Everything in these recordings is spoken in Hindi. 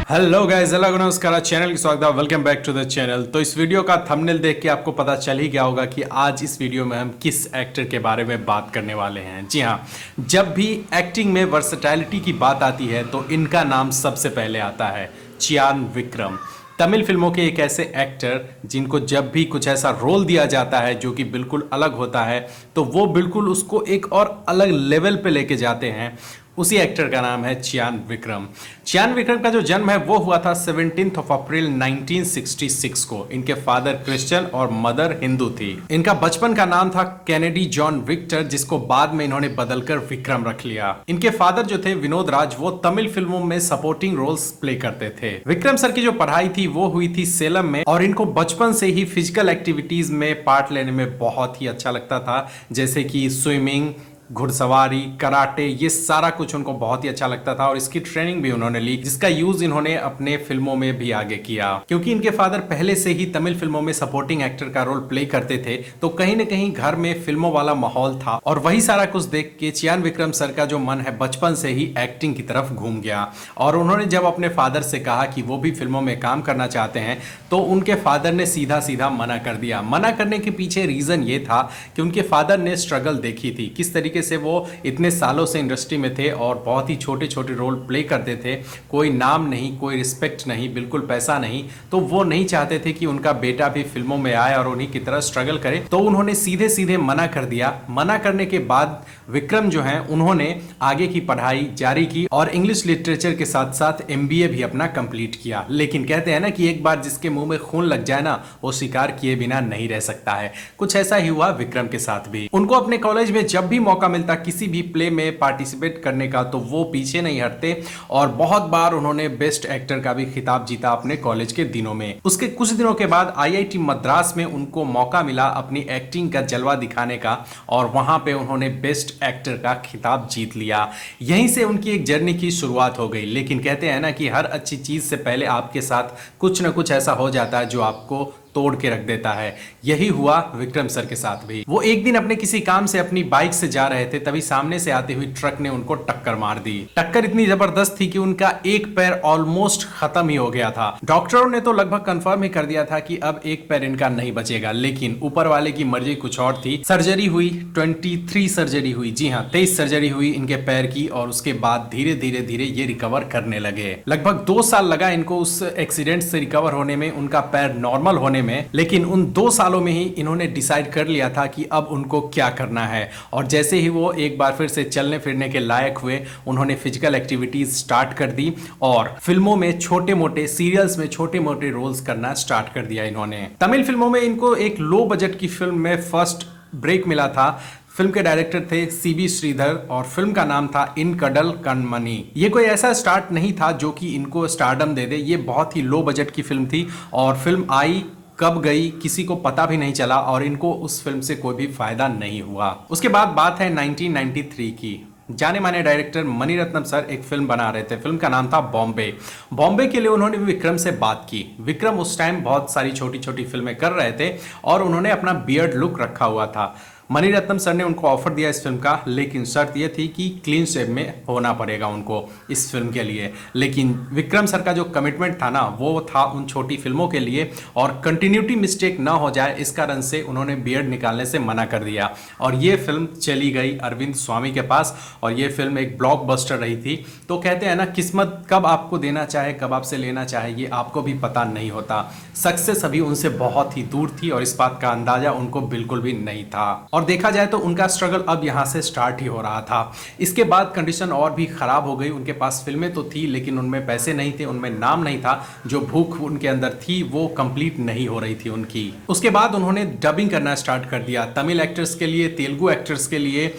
हेलो गाइस, नमस्कार। चैनल की स्वागत है। Welcome back to the channel. तो इस वीडियो का थंबनेल देख के आपको पता चल ही गया होगा कि आज इस वीडियो में हम किस एक्टर के बारे में बात करने वाले हैं। जी हाँ, जब भी एक्टिंग में वर्सेटैलिटी की बात आती है तो इनका नाम सबसे पहले आता है, चियान विक्रम। तमिल फिल्मों के एक ऐसे एक्टर जिनको जब भी कुछ ऐसा रोल दिया जाता है जो कि बिल्कुल अलग होता है तो वो बिल्कुल उसको एक और अलग लेवल पे लेके जाते हैं। उसी एक्टर का नाम है चियान विक्रम। चियान विक्रम का जो जन्म है वो हुआ था 17 अप्रैल 1966 को। इनके फादर क्रिश्चियन और मदर हिंदू थी। इनका बचपन का नाम था कैनेडी जॉन विक्टर, जिसको बाद में इन्होंने बदलकर विक्रम रख लिया। इनके फादर जो थे विनोद राज, वो तमिल फिल्मों में सपोर्टिंग रोल्स प्ले करते थे। विक्रम सर की जो पढ़ाई थी वो हुई थी सेलम में, और इनको बचपन से ही फिजिकल एक्टिविटीज में पार्ट लेने में बहुत ही अच्छा लगता था, जैसे कि स्विमिंग, घुड़सवारी, कराटे, ये सारा कुछ उनको बहुत ही अच्छा लगता था। और इसकी ट्रेनिंग भी उन्होंने ली, जिसका यूज इन्होंने अपने फिल्मों में भी आगे किया। क्योंकि इनके फादर पहले से ही तमिल फिल्मों में सपोर्टिंग एक्टर का रोल प्ले करते थे, तो कहीं ना कहीं घर में फिल्मों वाला माहौल था, और वही सारा कुछ देख के चियान विक्रम सर का जो मन है बचपन से ही एक्टिंग की तरफ घूम गया। और उन्होंने जब अपने फादर से कहा कि वो भी फिल्मों में काम करना चाहते हैं, तो उनके फादर ने सीधा सीधा मना कर दिया। मना करने के पीछे रीजन ये था कि उनके फादर ने स्ट्रगल देखी थी, किस तरीके से वो इतने सालों से इंडस्ट्री में थे और बहुत ही छोटे छोटे रोल प्ले करते थे। कोई नाम नहीं, कोई रिस्पेक्ट नहीं, बिल्कुल पैसा नहीं। तो वो नहीं चाहते थे कि उनका बेटा भी फिल्मों में आए और उन्हीं की तरह स्ट्रगल करे, तो उन्होंने सीधे सीधे मना कर दिया। मना करने के बाद विक्रम जो हैं उन्होंने आगे की पढ़ाई जारी की और इंग्लिश लिटरेचर के साथ साथ एमबीए भी अपना कंप्लीट किया। लेकिन कहते हैं ना कि एक बार जिसके मुंह में खून लग जाए ना, वो शिकार किए बिना नहीं रह सकता है। कुछ ऐसा ही हुआ विक्रम के साथ भी। उनको अपने कॉलेज में जब भी मौका मिलता किसी भी प्ले में पार्टिसिपेट करने का, तो वो पीछे नहीं हटते, और बहुत बार उन्होंने बेस्ट एक्टर का भी खिताब जीता अपने कॉलेज के दिनों में। उसके कुछ दिनों के बाद आईआईटी मद्रास में उनको मौका मिला अपनी एक्टिंग का जलवा दिखाने का, और वहां पे उन्होंने बेस्ट एक्टर का खिताब जीत लिया। यहीं से उनकी एक जर्नी की शुरुआत हो गई। लेकिन कहते हैं ना कि हर अच्छी चीज से पहले आपके साथ कुछ ना कुछ ऐसा हो जाता है जो आपको तोड़ के रख देता है। यही हुआ विक्रम सर के साथ भी। वो एक दिन अपने किसी काम से अपनी बाइक से जा रहे थे, तभी सामने से आती हुई ट्रक ने उनको टक्कर मार दी। टक्कर इतनी जबरदस्त थी कि उनका एक पैर ऑलमोस्ट खत्म ही हो गया था। डॉक्टरों ने तो लगभग कंफर्म ही कर दिया था कि अब एक पैर इनका नहीं बचेगा, लेकिन ऊपर वाले की मर्जी कुछ और थी। सर्जरी हुई, 23 सर्जरी हुई। जी हाँ, 23 सर्जरी हुई इनके पैर की, और उसके बाद धीरे धीरे धीरे ये रिकवर करने लगे। लगभग 2 साल लगा इनको उस एक्सीडेंट से रिकवर होने में, उनका पैर नॉर्मल होने में। लेकिन उन 2 सालों में ही इन्होंने डिसाइड कर लिया था कि अब उनको क्या करना है। और जैसे ही वो एक बार फिर से चलने फिरने के लायक हुए, उन्होंने फिजिकल एक्टिविटीज स्टार्ट कर दी और फिल्मों में छोटे मोटे, सीरियल्स में छोटे मोटे रोल्स करना स्टार्ट कर दिया इन्होंने। तमिल फिल्मों में इनको एक लो बजट की फिल्म में फर्स्ट ब्रेक मिला था। फिल्म के डायरेक्टर थे सीबी श्रीधर, और फिल्म का नाम था इन कडल कणमणि। ये कोई ऐसा स्टार्ट नहीं था जो कि इनको स्टारडम दे दे। ये बहुत ही लो बजट की फिल्म थी, और फिल्म आई कब गई किसी को पता भी नहीं चला, और इनको उस फिल्म से कोई भी फायदा नहीं हुआ। उसके बाद बात है 1993 की। जाने माने डायरेक्टर मणिरत्नम सर एक फिल्म बना रहे थे। फिल्म का नाम था बॉम्बे। बॉम्बे के लिए उन्होंने विक्रम से बात की। विक्रम उस टाइम बहुत सारी छोटी छोटी फिल्में कर रहे थे, और उन्होंने अपना बियर्ड लुक रखा हुआ था। मणिरत्नम सर ने उनको ऑफर दिया इस फिल्म का, लेकिन शर्त यह थी कि क्लीन शेव में होना पड़ेगा उनको इस फिल्म के लिए। लेकिन विक्रम सर का जो कमिटमेंट था ना, वो था उन छोटी फिल्मों के लिए, और कंटिन्यूटी मिस्टेक ना हो जाए इस कारण से उन्होंने बियर्ड निकालने से मना कर दिया। और ये फिल्म चली गई अरविंद स्वामी के पास, और ये फिल्म एक ब्लॉकबस्टर रही थी। तो कहते हैं ना, किस्मत कब आपको देना चाहे, कब आपसे लेना चाहे, ये आपको भी पता नहीं होता। सक्सेस अभी उनसे बहुत ही दूर थी, और इस बात का अंदाजा उनको बिल्कुल भी नहीं था। और देखा जाए तो उनका स्ट्रगल अब यहां से स्टार्ट ही हो रहा था। इसके बाद कंडीशन और भी खराब हो गई। उनके पास फिल्में तो थी, लेकिन उनमें पैसे नहीं थे, उनमें नाम नहीं था। जो भूख उनके अंदर थी वो कंप्लीट नहीं हो रही थी उनकी। उसके बाद उन्होंने डबिंग करना स्टार्ट कर दिया। तमिल एक्टर्स के लिए, तेलुगु एक्टर्स के लिए,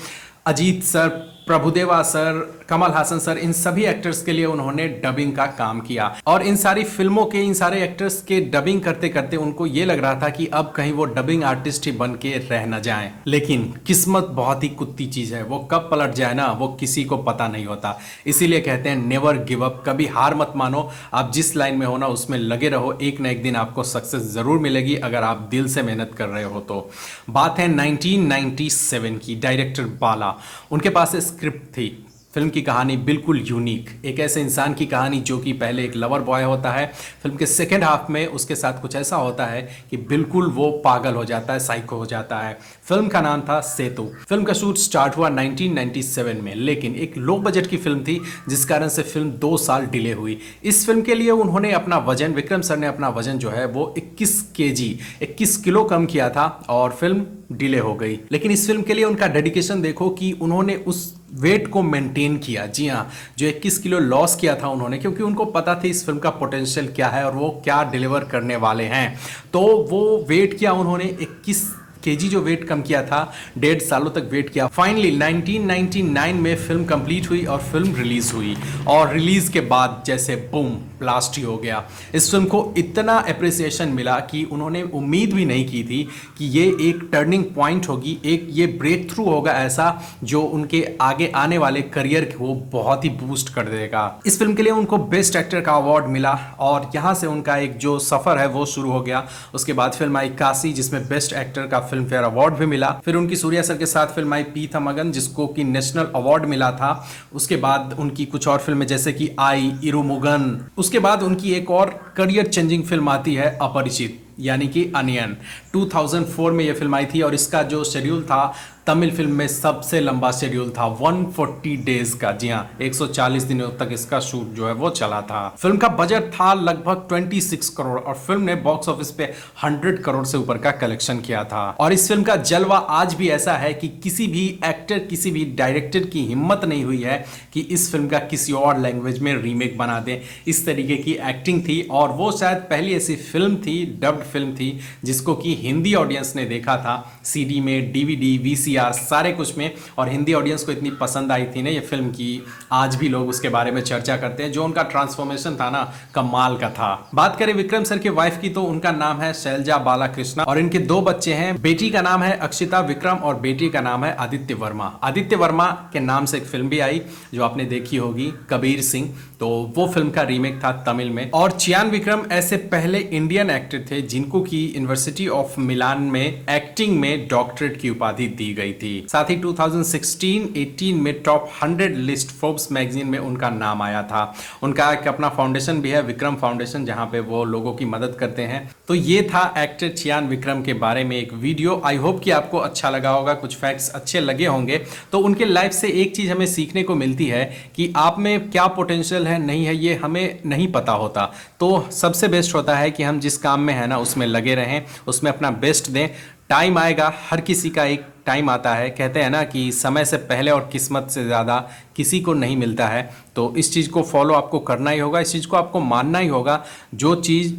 Ajit sir, Prabhudeva sir, Kamal Haasan sir, इन सभी एक्टर्स के लिए उन्होंने डबिंग का काम किया। और इन सारी फिल्मों के, इन सारे एक्टर्स के डबिंग करते करते उनको ये लग रहा था कि अब कहीं वो डबिंग आर्टिस्ट ही बन के रह न जाएं। लेकिन किस्मत बहुत ही कुत्ती चीज है, वो कब पलट जाए ना, वो किसी को पता नहीं होता। इसीलिए कहते हैं नेवर गिव अप, कभी हार मत मानो। आप जिस लाइन में हो ना, उसमें लगे रहो। एक ना एक दिन आपको सक्सेस जरूर मिलेगी, अगर आप दिल से मेहनत कर रहे हो तो। बात है 1997 की। डायरेक्टर बाला, उनके पास स्क्रिप्ट थी। फिल्म की कहानी बिल्कुल यूनिक, एक ऐसे इंसान की कहानी जो कि पहले एक लवर बॉय होता है, फिल्म के सेकेंड हाफ में उसके साथ कुछ ऐसा होता है कि बिल्कुल वो पागल हो जाता है, साइको हो जाता है। फिल्म का नाम था सेतु। फिल्म का शूट स्टार्ट हुआ 1997 में, लेकिन एक लो बजट की फिल्म थी जिस कारण से फिल्म 2 साल डिले हुई। इस फिल्म के लिए उन्होंने अपना वजन, विक्रम सर ने अपना वजन जो है वो 21 किलो कम किया था और फिल्म डिले हो गई। लेकिन इस फिल्म के लिए उनका डेडिकेशन देखो कि उन्होंने उस वेट को मेंटेन किया। जी हाँ, जो 21 किलो लॉस किया था उन्होंने, क्योंकि उनको पता था इस फिल्म का पोटेंशियल क्या है और वो क्या डिलीवर करने वाले हैं। तो वो वेट किया उन्होंने, 21 केजी जो वेट कम किया था, 1.5 सालों तक वेट किया। फाइनली 1999 में फिल्म कंप्लीट हुई और फिल्म रिलीज हुई, और रिलीज के बाद जैसे बूम ब्लास्ट ही हो गया। इस फिल्म को इतना अप्रिसिएशन मिला कि उन्होंने उम्मीद भी नहीं की थी कि ये एक टर्निंग पॉइंट होगी, एक ये ब्रेक थ्रू होगा ऐसा जो उनके आगे आने वाले करियर को बहुत ही बूस्ट कर देगा। इस फिल्म के लिए उनको बेस्ट एक्टर का अवार्ड मिला और यहाँ से उनका एक जो सफर है वो शुरू हो गया। उसके बाद फिल्म आई काशी, जिसमें बेस्ट एक्टर का फिल्म फेयर अवार्ड भी मिला। फिर उनकी सूर्या सर के साथ फिल्म आई पीथा मगन, जिसको कि नेशनल अवार्ड मिला था। उसके बाद उनकी कुछ और फिल्में जैसे कि आई, इरुमुगन। उसके बाद उनकी एक और करियर चेंजिंग फिल्म आती है अपरिचित, यानी कि अनियन। 2004 में यह फिल्म आई थी और इसका जो शेड्यूल था तमिल फिल्म में सबसे लंबा शेड्यूल था, 140 डेज का। जी हाँ, 140 दिनों तक इसका शूट जो है वो चला था। फिल्म का बजट था लगभग 26 करोड़ और फिल्म ने बॉक्स ऑफिस पे 100 करोड़ से ऊपर का कलेक्शन किया था। और इस फिल्म का जलवा आज भी ऐसा है कि किसी भी एक्टर, किसी भी डायरेक्टर की हिम्मत नहीं हुई है कि इस फिल्म का किसी और लैंग्वेज में रीमेक बना दे। इस तरीके की एक्टिंग थी और वो शायद पहली ऐसी फिल्म थी, डब्ड फिल्म थी, जिसको कि हिंदी ऑडियंस ने देखा था सीडी में, डीवीडी, वीसीआर, सारे कुछ में। और हिंदी ऑडियंस को इतनी पसंद आई थी ना ये फिल्म की, आज भी लोग उसके बारे में चर्चा करते हैं। जो उनका ट्रांसफॉर्मेशन था ना, कमाल का था। बात करें विक्रम सर की वाइफ की तो उनका नाम है शैलजा बालाकृष्णा और इनके 2 बच्चे हैं। बेटी का नाम है अक्षिता विक्रम और बेटी का नाम है आदित्य वर्मा। आदित्य वर्मा के नाम से एक फिल्म भी आई जो आपने देखी होगी, कबीर सिंह, तो वो फिल्म का रीमेक था तमिल में। और चियान विक्रम ऐसे पहले इंडियन एक्टर थे जिनको की यूनिवर्सिटी ऑफ मिलान में एक्टिंग में डॉक्टरेट की उपाधि दी गई थी। साथ ही 2016-18 में टॉप 100 लिस्ट फोर्ब्स मैगजीन में उनका नाम आया था। उनका एक अपना फाउंडेशन भी है, विक्रम फाउंडेशन, जहां पे वो लोगों की मदद करते हैं। तो ये था एक्टर चियान विक्रम के बारे में एक वीडियो। आई होप कि आपको अच्छा लगा होगा, कुछ फैक्ट्स अच्छे लगे होंगे। तो उनके लाइफ से एक चीज हमें सीखने को मिलती है कि आप में क्या पोटेंशियल है, नहीं है, ये हमें नहीं पता होता। तो सबसे बेस्ट होता है कि हम जिस काम में है ना उसमें लगे रहें, उसमें अपना बेस्ट दें। टाइम आएगा, हर किसी का एक टाइम आता है। कहते हैं ना कि समय से पहले और किस्मत से ज़्यादा किसी को नहीं मिलता है। तो इस चीज़ को फॉलो आपको करना ही होगा, इस चीज़ को आपको मानना ही होगा। जो चीज़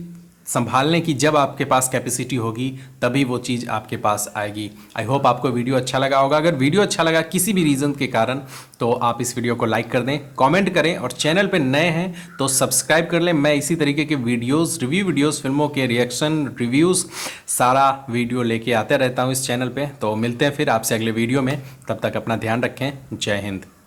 संभालने की जब आपके पास कैपेसिटी होगी तभी वो चीज़ आपके पास आएगी। आई होप आपको वीडियो अच्छा लगा होगा। अगर वीडियो अच्छा लगा किसी भी रीज़न के कारण तो आप इस वीडियो को लाइक कर दें, कमेंट करें और चैनल पे नए हैं तो सब्सक्राइब कर लें। मैं इसी तरीके के वीडियोस, रिव्यू वीडियोस, फिल्मों के रिएक्शन, रिव्यूज़, सारा वीडियो लेके आते रहता हूँ इस चैनल पर। तो मिलते हैं फिर आपसे अगले वीडियो में, तब तक अपना ध्यान रखें। जय हिंद।